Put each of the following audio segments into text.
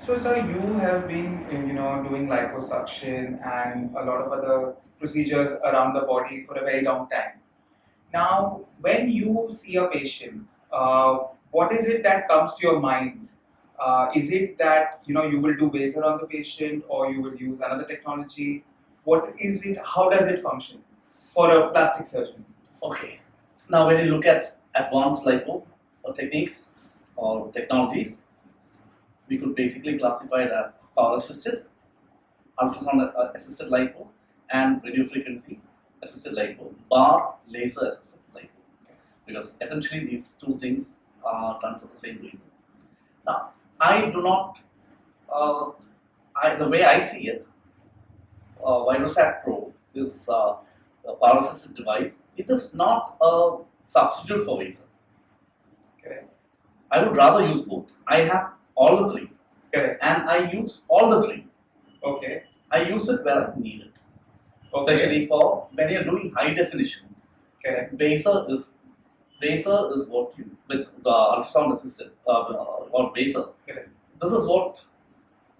So, sir, you have been, doing liposuction and a lot of other procedures around the body for a very long time. Now, when you see a patient, what is it that comes to your mind? Is it that you will do laser on the patient, or you will use another technology? What is it? How does it function for a plastic surgeon? Okay. Now, when you look at advanced lipo techniques or technologies, we could basically classify it as power assisted, ultrasound assisted lipo, and radio frequency assisted lipo, bar laser assisted lipo. Because essentially these two things are done for the same reason. Now, I do not, the way I see it, Virosat Pro is a power assisted device. It is not a substitute for laser. Correct. I would rather use both. I have all the three, Correct. and I use all the three. Okay. I use it where I need it, Okay. especially for when you're doing high definition. Correct. Laser is what you with the ultrasound assisted or laser. Correct. This is what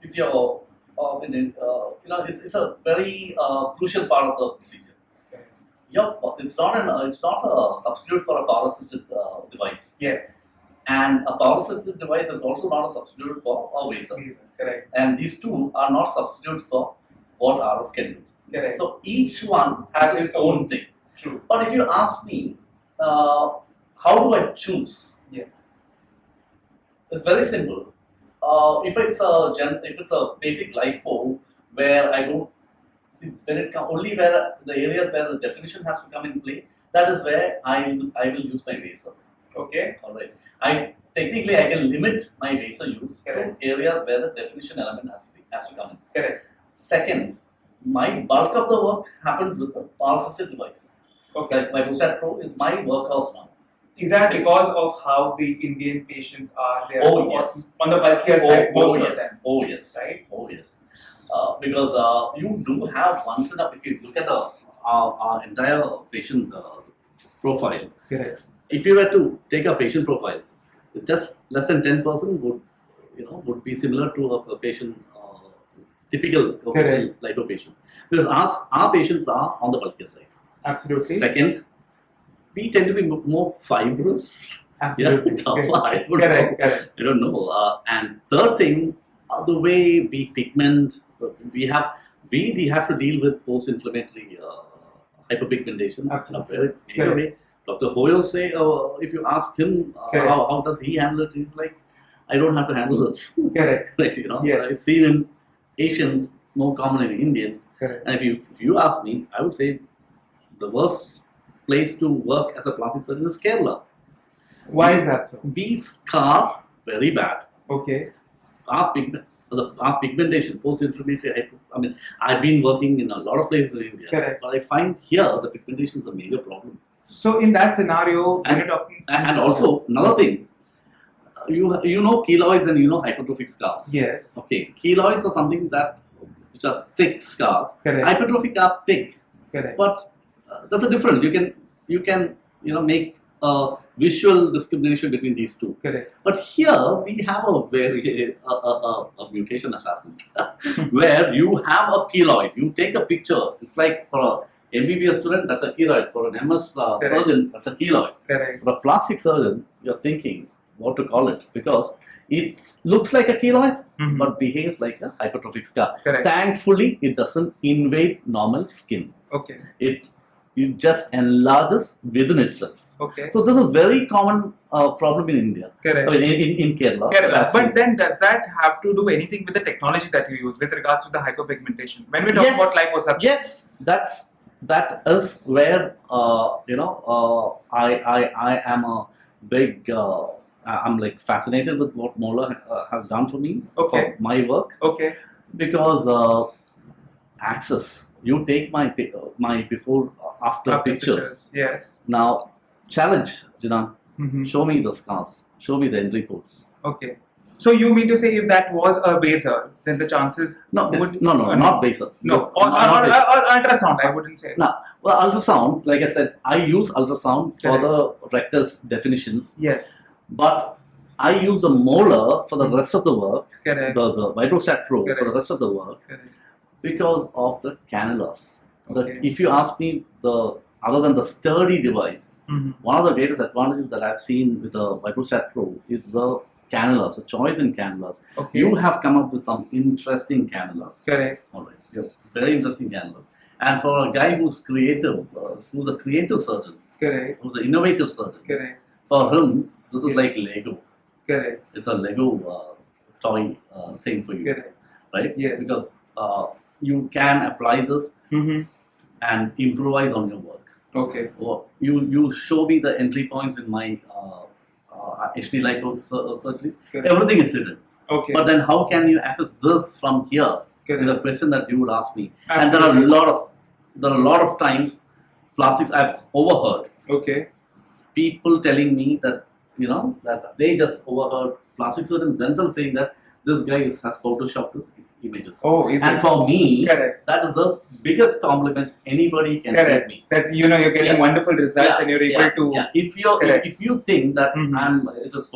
is your it's a very crucial part of the procedure. Correct. Yep, it's not a substitute for a power assisted device. Yes. And a power assisted device is also not a substitute for a laser. Correct. And these two are not substitutes for what RF can do. Correct. So each one has its own thing. True. But if you ask me, how do I choose? Yes. It's very simple. If it's a basic lipo where I don't see when it only where the areas where the definition has to come in play, that is where I will use my laser. Okay. All right. I can limit my laser use Correct. to areas where the definition element has to come in. Correct. Second, my bulk of the work happens with a power assisted device. Okay. Like my Virosat Pro is my workhorse now. Is that because of how the Indian patients are there? Oh, yes. On the bulkier side, most of yes. them. Oh yes. Right? Oh yes. Because you do have once in a, if you look at our entire patient profile, Correct. if you were to take our patient profiles, it's just less than 10% would be similar to a Caucasian typical Caucasian lipo patient. Because our patients are on the bulkier side. Absolutely. Second, we tend to be more fibrous. Absolutely. Tougher. I Correct. don't know. And third thing, the way we pigment, we have to deal with post-inflammatory hyperpigmentation. Absolutely. In a very major way. Dr. Hoyo say, if you ask him how does he handle it, he's like, I don't have to handle this. Correct. Yes. I've seen in Asians more common in Indians. Correct. And if you ask me, I would say the worst place to work as a plastic surgeon is Kerala. Why is that so? We scar very bad. Okay. Our pigmentation, post-inflammatory. I've been working in a lot of places in India, Correct. but I find here the pigmentation is a major problem. So in that scenario, when you're talking, And also another thing, you know keloids and you know hypertrophic scars. yes. Okay, keloids are something which are thick scars. Correct. Hypertrophic are thick, Correct. but there's a difference. You can make a visual discrimination between these two. Correct. But here we have a very a mutation has happened where you have a keloid. You take a picture. It's like for an MBBS student, that's a keloid. For an MS surgeon, that's a keloid. Correct. For a plastic surgeon, you're thinking what to call it because it looks like a keloid Mhm. but behaves like a hypertrophic scar. Correct. Thankfully, it doesn't invade normal skin. Okay. It just enlarges within itself. Okay. So this is very common problem in India. Correct. I mean, in Kerala. Kerala. I've seen. But then does that have to do anything with the technology that you use with regards to the hyperpigmentation? When we talk Yes. about liposuction. Yes, that is where I am a big. I'm like fascinated with what Mola has done for me Okay. for my work Okay. because access. You take my before after pictures. Yes. Now challenge Jinan. Mhm. Show me the scars. Show me the end reports. Okay. So you mean to say if that was a laser, then the chances No, would not laser. no or not laser. ultrasound. I wouldn't say. No, well, ultrasound. Like I said, I use ultrasound for Correct. the rectus definitions. Yes. But I use a molar for the rest of the work, Correct. the VitalStat Pro for the Correct. rest of the work Correct. because of the cannulas. Okay. If you ask me, other than the sturdy device, Mhm. one of the greatest advantages that I've seen with the VitalStat Pro is the cannulas, the choice in cannulas. Okay. You have come up with some interesting cannulas. Correct. All right, you have very interesting cannulas. And for a guy who's creative, who's a creative surgeon, Correct. who's an innovative surgeon, Correct. for him, this is Yes. like Lego. Correct. It's a Lego toy thing for you, Correct. right? Yes. Because you can apply this Mm-hmm. and improvise on your work. Okay. You show me the entry points in my HD lipo surgeries. Correct. Everything is hidden. Okay. But then how can you access this from here? Is a Correct. question that you would ask me. Absolutely. And there are a lot of times plastics I've overheard Okay. people telling me that that they just overheard plastic surgeons themselves saying that this guy has photoshopped his images. Oh, is And it? for me, Correct. that is the biggest compliment anybody can give Correct. me. That you're getting Yeah. wonderful results and you're able to. yeah. Correct. If you think that Mhm. it is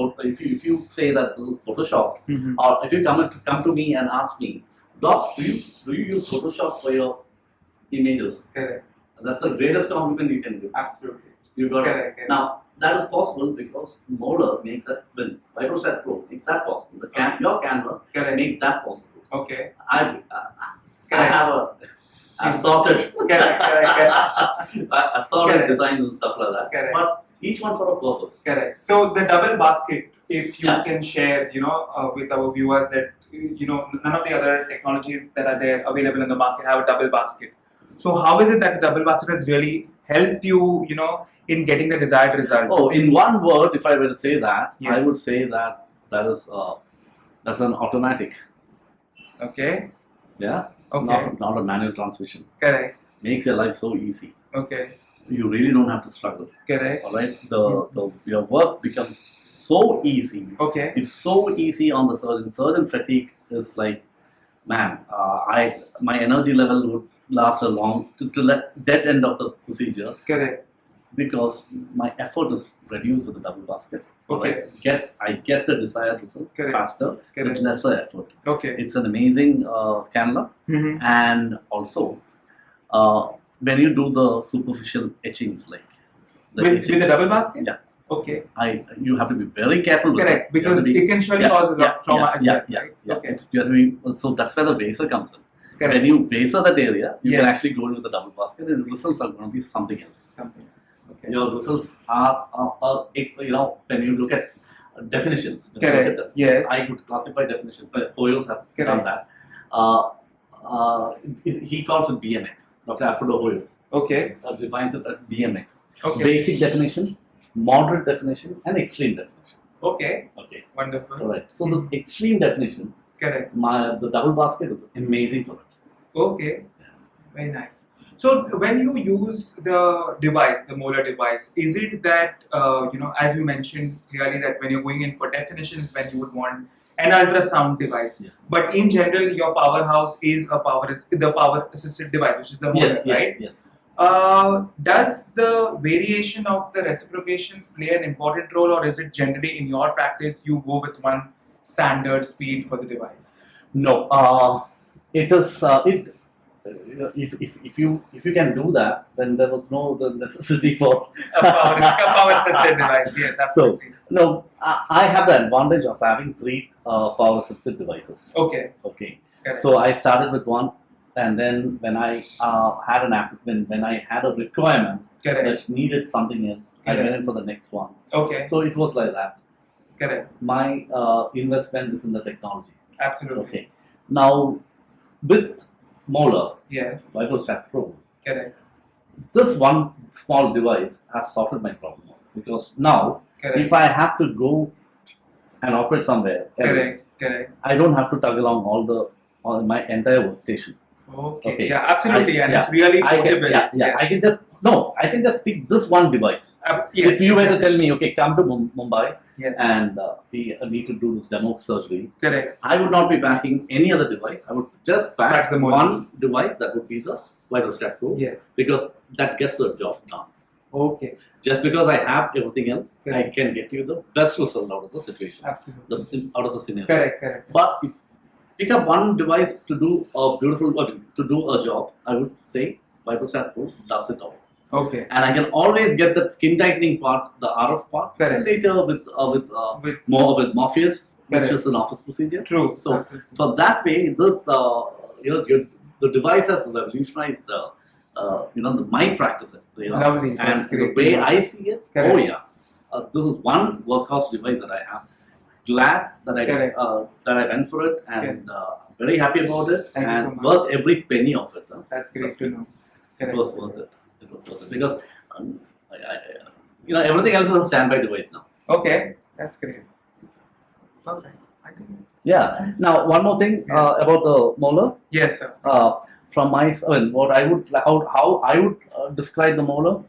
if you say that this is Photoshop, Mhm. or if you come to me and ask me, Doc, do you use Photoshop for your images? Correct. That's the greatest compliment you can give. Absolutely. You got it. Correct. Correct. Now that is possible because Molar makes that. Well, VitalStat Pro makes that possible. Your canvas Correct. make that possible. Okay. I Correct. have a assorted Correct. assorted Correct. designs and stuff like that. Correct. But each one for a purpose. Correct. So the double basket, if you Yeah. can share, with our viewers that none of the other technologies that are there available in the market have a double basket. So how is it that the double basket has really helped you, in getting the desired results? Oh, in one word, if I were to say that, I Yes. would say that is that's an automatic. Okay. Yeah. Okay. Not a manual transmission. Correct. Makes your life so easy. Okay. You really don't have to struggle. Correct. All right. Your work becomes so easy. Okay. It's so easy on the surgeon. Surgeon fatigue is like, man, my energy level would last a long to the dead end of the procedure Correct. because my effort is reduced with the double basket. Okay. I get the desired result Correct. faster Correct. with lesser effort. Okay. It's an amazing cannula, Mhm. and also when you do the superficial etchings, like With the double basket? Yeah. Okay. You have to be very careful with Correct. it. You have Because to be- it can surely yeah, cause a lot yeah, of trauma yeah, as yeah, well. yeah, Right? yeah. Okay. You have to be, so that's where the vaser comes in. Correct. When you vaser that area, you can Yes. actually go in with the double basket, and the results are going to be something else. Something else. Okay. Your results are when you look at definitions. when you look Correct. at them, Yes. I would classify definitions. Hoyos have done Correct. that. He calls it BMX. Dr. Alfredo Hoyos Okay. defines it as BMX. Okay. Basic definition, moderate definition, and extreme definition. Okay. Okay. Wonderful. All right. So this extreme definition, Correct. the double basket is amazing for it. Okay. Very nice. So when you use the device, the molar device, is it that as you mentioned clearly that when you're going in for definitions, when you would want an ultrasound device, Yes. but in general, your powerhouse is the power assisted device, which is the molar, Yes. right? Yes. Does the variation of the reciprocations play an important role, or is it generally in your practice you go with one standard speed for the device? No. It is. If you can do that, then there was no the necessity for A power assisted device, yes, absolutely. No, I have the advantage of having 3 power assisted devices. Okay, Okay. correct. So I started with one, and then when I had when I had a requirement Correct. that needed something else, I Correct. went in for the next one. Okay, So it was like that. correct. My investment is in the technology. Absolutely. Okay. Now with Molar, Yes, VitalStat Pro, correct. this one small device has sorted my problem out. Because now, Correct. if I have to go and operate somewhere else, Correct. Correct. I don't have to tug along all my entire workstation. Okay. Okay. Yeah, absolutely. And Yeah. it's really I can, portable. yeah, Yes. I can just pick this one device. Yes. If you were to tell me, okay, come to Mumbai Yes. and we need to do this demo surgery, Correct. I would not be packing any other device. I would just Pack pack the Molar. one device that would be the VitalStat Pro Yes. because that gets the job done. Okay. Just because I have everything else, I Correct. can get you the best result out of the situation, Absolutely. out of the scenario. Correct. But if pick up one device to do a beautiful, to do a job, I would say VitalStat Pro does it all. Okay. And I can always get that skin tightening part, the RF part, Correct. later with With Morpheus, which Correct. is an office procedure. true. So Absolutely. for that way, this the device has revolutionized my practice. Lovely. And That's the great. way I see it, Correct. oh yeah, this is one workhorse device that I have. Glad that Correct. I went for it, and very happy about it, Thank you and so much. worth every penny of it. That's great Trust to me. know. It Correct. was worth it. It was worth it because everything else is a standby device now. Okay. That's great. Perfect. I think. Yeah. Now one more thing Yes. about the molar. Yes, sir. From my, what I would how I would describe the molar.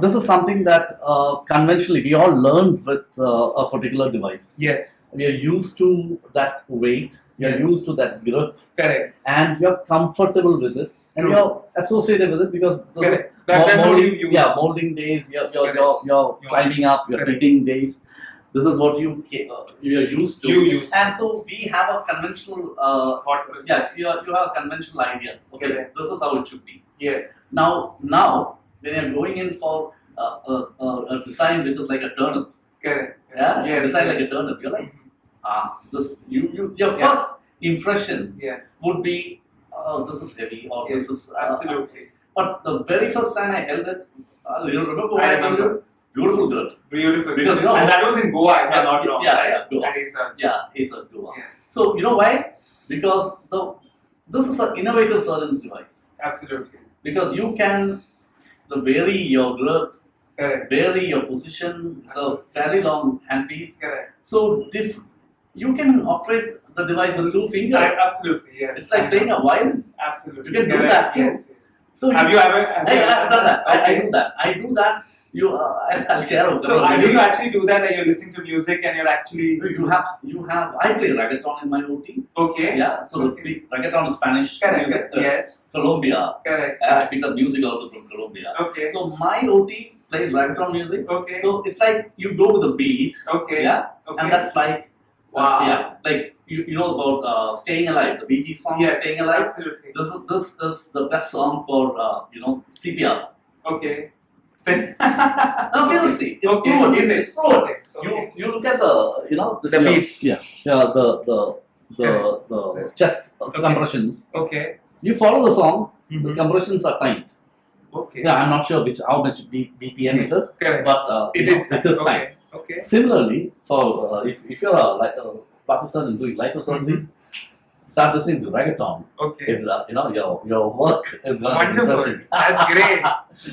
This is something that conventionally we all learned with a particular device. Yes. We are used to that weight, we are Yes. used to that grip, Correct. and you're comfortable with it, and True. you're associated with it because this Correct. is That's what molding, you use. yeah, molding days, you're climbing up, you're Correct. teething days. This is what you're used to. You use. And so we have a conventional, Thought process. you have a conventional idea. Okay, Correct. this is how it should be. Yes. Now when you're going in for a design which is like a turnip, Correct. yeah, Yes. design like a turnip, you're like, this your Yeah. first impression Yes. would be, this is heavy, or Yes. this is Absolutely. But the very first time I held it, you remember what I I told you? Beautiful dirt. Beautiful. Because, and that was in Goa, if I'm not wrong. Yeah, right? yeah, Goa. At Research. Yeah, he's a Goa. Yes. So you know why? Because this is an innovative surgeon's device. Absolutely. Because you can vary your grip, Correct. vary your position. It's a fairly long handpiece. Correct. So you can operate the device with two fingers. Absolutely. Yes. It's like playing a violin. Absolutely. You can do Correct. that too. Yes. So Have you ever? I've done that. I Okay. do that. I do that. I'll share with So them. do you actually do that? That you're listening to music and you're actually You have. I play reggaeton in my OT. okay. Yeah. So Okay. reggaeton is Spanish Correct. music. Yes. Colombia. Correct. I picked up music also from Colombia. Okay. So my OT plays reggaeton music. Okay. So it's like you go with the beat. Okay. Yeah. Okay. And that's like Wow. yeah, like you know about Staying Alive, the Bee Gees song Yes. Staying Alive. Absolutely. This is the best song for CPR. Okay. No, seriously, it's Okay. proven. Is it? It's proven. Okay. You look at the The beats. Yeah, the chest compressions. Okay. You follow the song. The Mhm. compressions are timed. Okay. Yeah, I'm not sure how much BPM it is, Correct. but It is. it is okay. timed. Okay. Similarly, for if you're a plastic surgeon doing liposurgeries, start listening to reggaeton. Okay. If, your work is going to be Wonderful. interesting. That's great.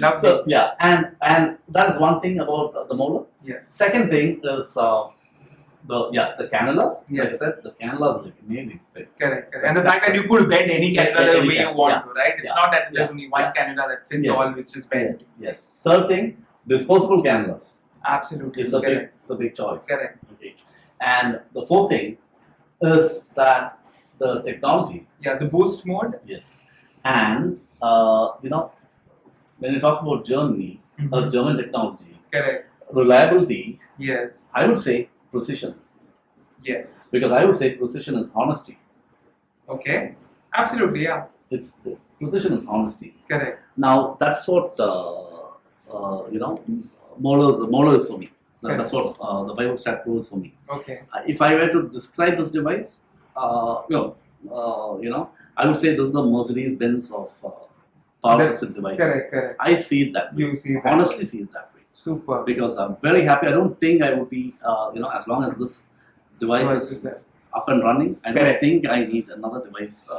Lovely. So yeah, and that is one thing about the molar. Yes. Second thing is the cannulas. Like I Yes. said, the cannulas are like amazing. Correct. And the fact that you could bend any cannula the Any way you can- want yeah. to, right? It's Yeah. not that there's Yeah. only one Yeah. cannula that fits Yes. all, which is bent. Yes. Third thing, disposable cannulas. Absolutely. It's a big choice. Correct. Okay. And the fourth thing is that the technology. Yeah, the boost mode. Yes. And when you talk about Germany, German technology, Correct. reliability, Yes. I would say precision. Yes. Because I would say precision is honesty. Okay. Absolutely. Yeah. It's precision is honesty. Correct. Now that's what molar is for me. That's what the VitalStat Pro is for me. Okay. If I were to describe this device, I would say this is the Mercedes-Benz of power assisted devices. Correct. I see it that way. You see that. Honestly, see it that way. Super. Because I'm very happy. I don't think I would be, as long as this device is up and running, I don't Correct. think I need another device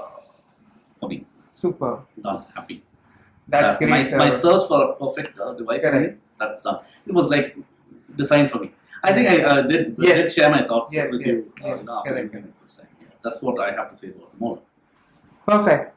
for me. Super. Done. Happy. That's great. My search for a perfect device for me, Correct. that's done. It was like designed for me. I think I did share my thoughts Yes, with yes, you. yes. After Correct. using it first time. Yeah, that's what I have to say about the molar. Perfect.